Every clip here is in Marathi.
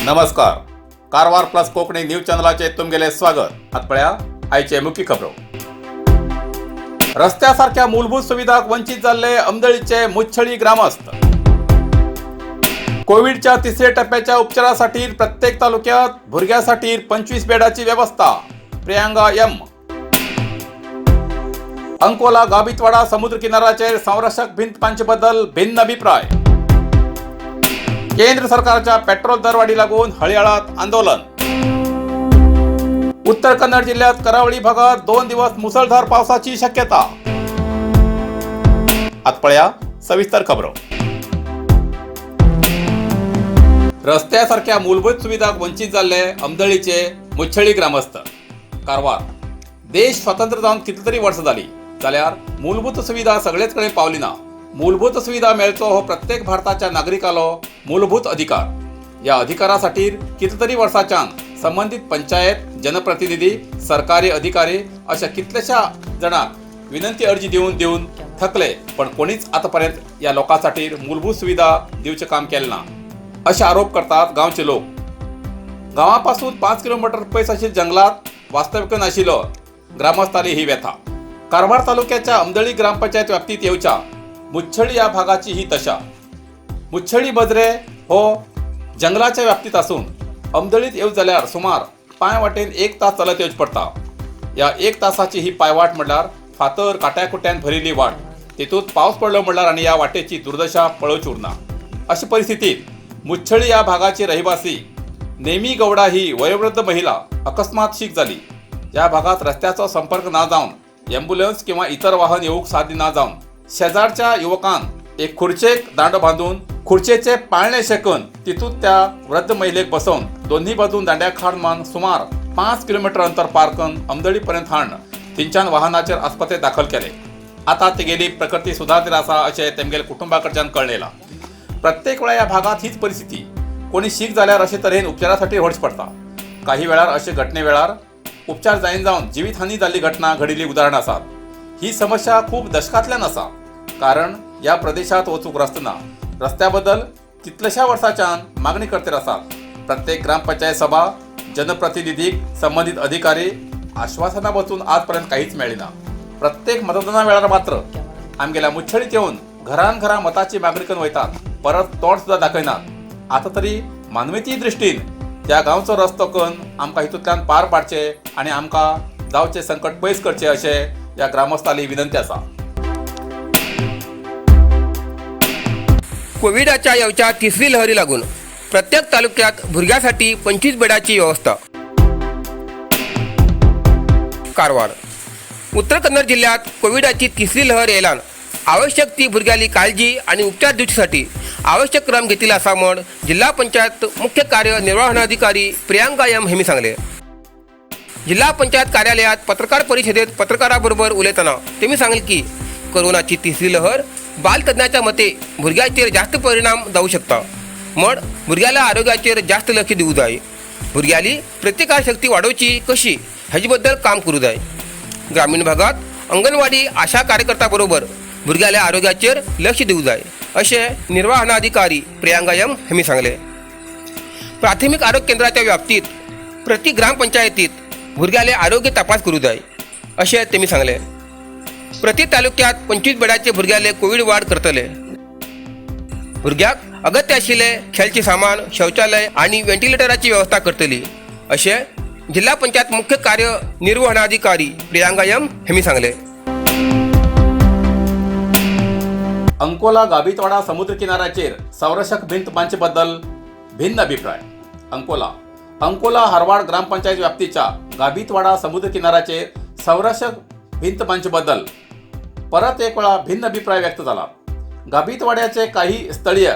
नमस्कार. कारवार प्लस कोकणी न्यूज चॅनलाचे तुमगेले स्वागत. आतपळ्या आयचे मुख्य खबरो. रस्त्यासारख्या मूलभूत सुविधाक वंचित झाले अमदळीचे मुच्छळी ग्रामस्थ. कोविडच्या तिसऱ्या टप्प्याच्या उपचारासाठी प्रत्येक तालुक्यात भुरग्यासाठी 25 बेडाची व्यवस्था. प्रियांका एम. अंकोला गाबितवाडा समुद्र किनाऱ्याचे संरक्षक भिंतपांचेबद्दल भिन्न अभिप्राय. केंद्र सरकारच्या पेट्रोल दरवाढी लागून हळियाळात आंदोलन. उत्तर कन्नड जिल्ह्यात करावळी भागात 2 दिवस मुसळधार पावसाची शक्यता. आतपळ्या सविस्तर खबरो. रस्त्यासारख्या मूलभूत सुविधाक वंचित झाले अमदळीचे मुच्छळी ग्रामस्थ. कारवार. देश स्वतंत्र जावन कितलीतरी वर्ष झाली जाल्यार मूलभूत सुविधा सगळेच कडेन पावली ना. मूलभूत सुविधा मेळचो हो प्रत्येक भारताच्या नागरिकालो मूलभूत अधिकार. या अधिकारासाठी कितलीतरी वर्षाच्यान संबंधित पंचायत, जनप्रतिनिधी, सरकारी अधिकारी अशा कितल्याशा जणांक विनंती अर्जी देऊन थकले, पण कोणीच आतापर्यंत या लोकांसाठी मूलभूत सुविधा दिवचे काम केले ना असे आरोप करतात गावचे लोक. गावापासून 5 किलोमीटर पयस अशी जंगलात वास्तव्य नाशिल्लो ग्रामस्थांनी ही व्यथा. कारवार तालुक्याच्या अमदळी ग्रामपंचायत व्याप्तीत येवच्या मुच्छळी या भागाची ही दशा. मुच्छळी बजरे हो जंगलाच्या व्याप्तीत असून अमदळीत येऊ जाल्यार सुमार पांय वाटेन 1 तास चलत येवचे पडटा. या 1 तासाची ही पायवाट म्हणल्यार फातर काट्याकुट्यान भरिल्ली वाट. तितूंत पावस पडलो म्हणल्यार आनी या वाटेची दुर्दशा पळोवची उरना. अशा परिस्थितीत मुच्छळी या भागाची रहिवासी नेमी गौडा ही वयोवृद्ध महिला अकस्मात शीक झाली. या भागात रस्त्याचो संपर्क ना जावन एम्ब्युलन्स किंवा इतर वाहन येऊक साध्य ना जावन शेजारच्या युवकान एक खुर्चेक दांडो बांधून खुर्चेचे पाळणे शेकून तितूंत त्या वृद्ध महिलेक बसवून दोन्ही बाजून दांड्याक हाड मान सुमार 5 किलोमीटर अंतर पार करून अमदळी पर्यंत हाडून तिंच्यान वाहनाचेर आस्पत्रेत दाखल केले. आता तेगेली प्रकृती सुधारत आसा अशें तेमगेले कुटुंबा कडच्यान कळलेला. प्रत्येक वेळा या भागात हीच परिस्थिती. कोणी शीक जाल्यार अशे तरेन उपचारासाठी व्हरचें पडटा. काही वेळार अशे घटने वेळार उपचार जावन जिवीतहानी जाल्ली घटना घडिल्ली उदाहरणां आसात. ही समस्या खूप दशकांतल्यान आसा, कारण या प्रदेशात वचूंक रस्तो ना. रस्त्या बद्दल कितल्याशा वर्सांच्यान मागणी करते आसात. प्रत्येक ग्रामपंचायत सभा, जनप्रतिनिधीक, संबंधित अधिकारी आश्वासना वचून आजपर्यंत काहीच मेळ्ळी ना. प्रत्येक मतदाना वेळार मात्र आमगेल्या मुच्छळीत येवन घरान मताची मागणी करून वयतात, परत तोंड सुद्धा दाखयनात. आता तरी मानवतेची दृश्टीन त्या गांवचो रस्तो करून आमकां हितूंतल्यान पार पाडचे आनी आमकां जावचे संकट पयस करचे अशें या ग्रामस्थांनी विनंती आसा. कोविडाच्या येवच्या तिसरी लहरी लागून प्रत्येक तालुक्यात भुरग्यासाठी 25 बेडाची व्यवस्था. कारवार. उत्तर कन्नड जिल्ह्यात कोविडाची तिसरी लहर येयल्यान आवश्यक ती भुरग्याली काळजी आणि उपचार दिवचेसाठी आवश्यक क्रम घेतले असा म्हण जिल्हा पंचायत मुख्य कार्यनिर्वहणाधिकारी प्रियांका एम हेमी सांगले. जिल्हा पंचायत कार्यालयात पत्रकार परिषदेत पत्रकाराबरोबर उलयतना त्यांनी सांगले की कोरोनाची तिसरी लहर बालतज्ञाच्या मते भुरग्याचेर जास्त परिणाम जाऊ शकता, म्हण भुरग्याला आरोग्याचेर जास्त लक्ष दिवू जाय. भुरग्याली प्रतिकार शक्ती वाडोवची कशी हाचे बद्दल काम करू जाय. ग्रामीण भागात अंगणवाडी आशा कार्यकर्त्या बरोबर भुरग्याल्या आरोग्याचेर लक्ष दिवू जाय असे निर्वहणाधिकारी प्रियांका एम हेमी सांगले. प्राथमिक आरोग्य केंद्राच्या व्याप्तीत प्रति ग्रामपंचायतीत भुरग्याले आरोग्य तपास करू जाय असे त्यांनी सांगले. प्रति तालुक्यात 25 बेडाचे भुरग्याले कोविड वार्ड करतले. भुरग्याक अगत्य आशिल्ले खेळचे सामान, शौचालय आणि व्हेंटिलेटराची व्यवस्था करतली असे जिल्हा पंचायत मुख्य कार्यनिर्वहणाधिकारी प्रियांका एम हेमी सांगले. अंकोला गाबितवाडा समुद्र किनाऱ्याचेर संरक्षक भिंत बांधचेबद्दल भिन्न अभिप्राय. अंकोला हारवाड ग्रामपंचायत व्याप्तीच्या गाबितवाडा समुद्र किनाऱ्याचेर संरक्षक भिंत बांधचेबद्दल परत एक वेळा भिन्न अभिप्राय व्यक्त झाला. गाबितवाड्याचे काही स्थळीय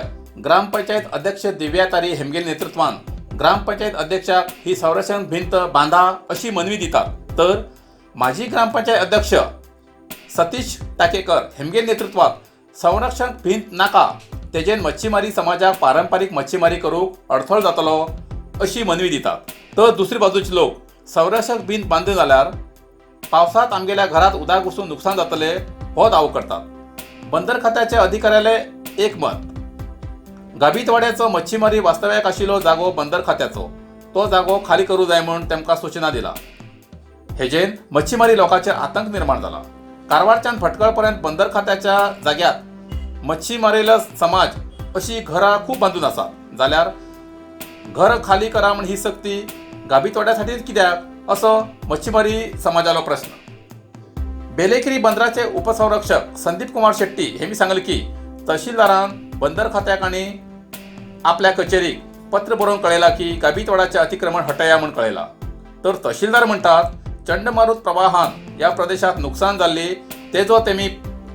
ग्रामपंचायत अध्यक्ष दिव्यातारी हेमगेल नेतृत्वान ग्रामपंचायत अध्यक्षाक ही संरक्षण भिंत बांधा अशी मनवी दितात, तर माजी ग्रामपंचायत अध्यक्ष सतीश टाकेकर हेमगेल नेतृत्वात संरक्षण भिंत नाका तेजेन मच्छीमारी समाजाक पारंपारीक मच्छीमारी करूक अडथळो जातलो अशी मनवी दितात. तर दुसरी बाजूचे लोक संरक्षक भिंत बांधून जाल्यार पावसात आमगेल्या घरात उदक घुसून नुकसान जातले हो दावो करतात. बंदर खात्याच्या अधिकाऱ्याले एक मत. गाभितवाड्याचो मच्छीमारी वास्तव्याक आशिल्लो जागो बंदर खात्याचो तो जागो खाली करू जाय म्हूण तेमकां सूचना दिला। हेजेन मच्छीमारी लोकांचेर आतंक निर्माण जाला। कारवारच्यान भटकळ पर्यंत बंदर खात्याच्या जाग्यात मच्छीमारेल समाज अशी घरां खूब बांदून आसात, जाल्यार घर खाली करा म्हण ही सक्ती गाभितवाड्यासाठीच कित्याक असो मच्छीमारी समाजालो प्रश्न। बेलेकिरी बंदराचे उपसंरक्षक संदीप कुमार शेट्टी हेमी सांगले की तहसीलदारान बंदर खात्याक आनी आपल्या कचेरीक पत्र बरोवन कळयला की गाभितवाड्याचे अतिक्रमण हटया म्हूण कळयला। तर तहसीलदार म्हणटात चंडमारूत प्रवाहान ह्या प्रदेशात नुकसान जाल्ली तेजो तेमी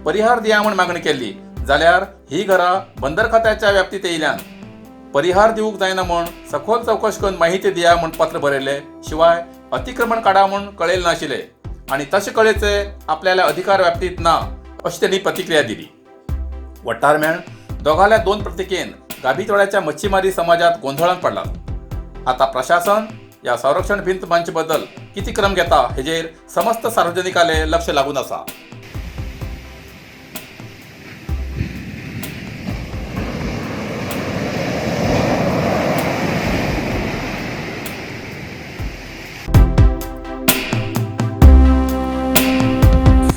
परिहार दिया म्हूण मागणी केल्ली, जाल्यार ही घरां बंदर खात्याच्या व्याप्तीत येयल्यान परिहार दिवूंक जायना म्हूण सखोल चौकश करून माहिती दिया म्हूण पत्र बरयले, शिवाय अतिक्रमण काडा म्हूण कळयले नाशिल्ले आनी तशें कळयचे आपल्याल्या अधिकार व्याप्तीत ना अशी त्यांनी प्रतिक्रिया दिली। वट्टारमेळ दोगाल्या दोन प्रतिकेन गाभितवाड्याच्या मच्छीमारी समाजात गोंधळान पडला। आता प्रशासन या संरक्षण भिंत मंच बद्दल किती क्रम घेता हेजेर समस्त सार्वजनिकाले लक्ष लागून आसा।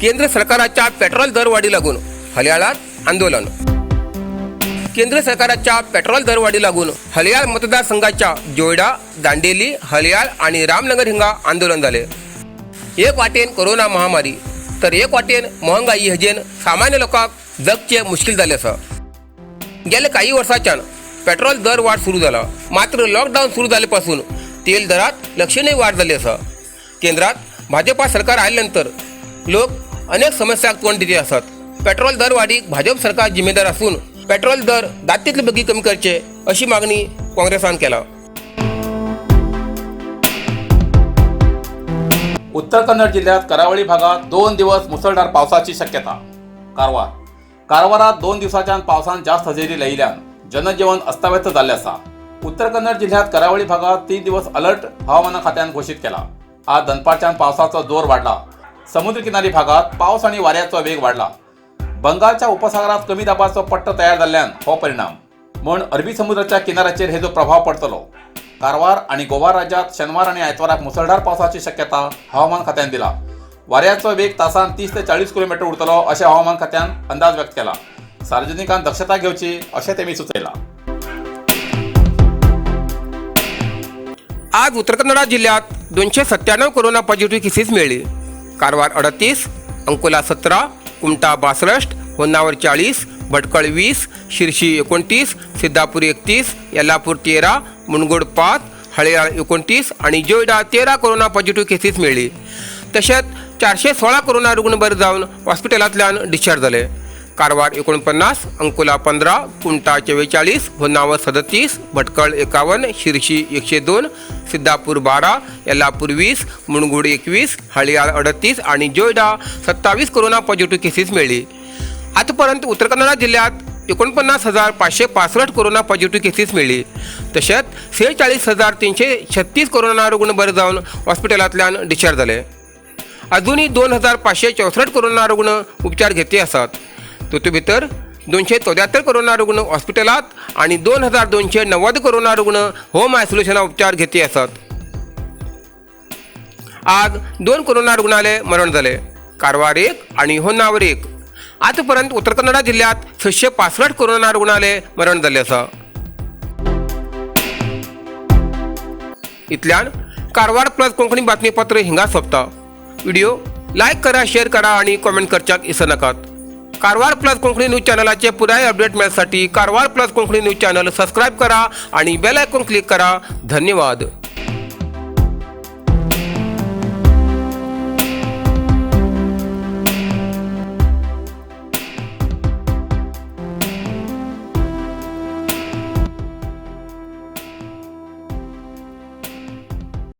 केंद्र सरकाराच्या पेट्रोल दरवाढी लागून हल्याळात आंदोलन। केंद्र सरकाराच्या पेट्रोल दरवाढी लागून हल्याळ मतदारसंघाच्या जोयडा, दांडेली, हल्याळ आणि रामनगर हिंगा आंदोलन झाले। एक वाटेन कोरोना महामारी तर एक वाटेन महंगाई हेजेन सामान्य लोकांक जगचे मुश्किल झाले आसा। गेल्या काही वर्षांच्यान पेट्रोल दर वाढ सुरू झाला, मात्र लॉकडाऊन सुरू झाल्यापासून तेल दरात लक्षणीय वाढ झाली आसा। केंद्रात भाजपा सरकार आल्यानंतर लोक अनेक समस्यांक तोंड दिले आसात। पेट्रोल दर वाढीक भाजप सरकार जिम्मेदार असून पेट्रोल दर जाता तितले बेगीन कमी करचे अशी मागणी काँग्रेसान केला। उत्तर कन्नड जिल्ह्यात करावळी भागात 2 दिवस मुसळधार पावसाची शक्यता। कारवारात 2 दिवसांच्यान पावसान जास्त हजेरी लायिल्ल्यान जनजीवन अस्ताव्यस्त जाल्ले आसा। उत्तर कन्नड जिल्ह्यात करावळी भागात 3 दिवस अलर्ट हवामान खात्यान घोषित केला। आज दनपारच्यान पावसाचो जोर वाढला। समुद्र किनारी भागात पावस आणि वाऱ्याचो वेग वाढला। बंगालच्या उपसागरात कमी दाबाचो पट्टो तयार जाल्ल्यान हो परिणाम म्हूण अरबी समुद्राच्या किनाऱ्याचेर हेजो प्रभाव पडतलो। कारवार आणि गोवा राज्यात शेनवार आणि आयतवाराक मुसळधार पावसाची शक्यता हवामान खात्यान दिला। वाऱ्याचो वेग तासान 30 ते 40 किलोमीटर उरतलो अशें हवामान खात्यान अंदाज व्यक्त केला। सार्वजनिकांन दक्षता घेवची अशें तेमी सुचयला। आज उत्तर कन्नड जिल्ह्यात 297 कोरोना पॉझिटिव्ह केसेस मिळाले। कारवार 38, अंकोला 17, कुमटा 62, होन्नावर 40, भटकळ 20, शिरशी 29, सिद्धापूर 31, येल्लापूर 13, मुनगोड 5, हळयाळ 29 आणि जोयडा 13 कोरोना पॉझिटिव्ह केसेस मिळाले। तशेंच 416 कोरोना रुग्ण बरे जावन हॉस्पिटलांतल्यान डिस्चार्ज झाले। कारवार 49, अंकोला 15, कुमटा 44, होन्नावर 37, भटकळ 51, शिरशी 102, सिद्धापूर 12, येल्लापूर 20, मुणगुड 21, हळयाळ 38 आणि जोयडा 27 कोरोना पॉझिटिव्ह केसेस मिळाले। आतापर्यंत उत्तर कन्नड जिल्ह्यात 49,565 कोरोना पॉझिटिव्ह केसेस मिळाले। तशेंच 46,336 कोरोना रुग्ण बरे जावन हॉस्पिटलांतल्यान डिस्चार्ज झाले। अजूनही 2,564 कोरोना रुग्ण उपचार घेतले आसात। तातूंत भितर 274 कोरोना रुग्ण हॉस्पिटलात आणि 2,290 कोरोना रुग्ण होम आयसोलेशनात उपचार घेतले आसात। आज 2 कोरोना रुग्णालय मरण झाले, कारवार 1 आणि होन्नावर 1। आतापर्यंत उत्तर कन्नड जिल्ह्यात 665 कोरोना रुग्णालय मरण झाले आसा। इतल्यान कारवार प्लस कोंकणी बातमीपत्र हिंगा सोंपता। व्हिडिओ लाईक करा, शेअर करा आणि कमेंट करच्याक विसरू नकात। कारवार प्लस कोंकणी न्यूज चॅनलाचे पुराय अपडेट मिळण्यासाठी Karwar plus Konkani news channel subscribe करा आणि बेल आयकॉन क्लिक करा। धन्यवाद।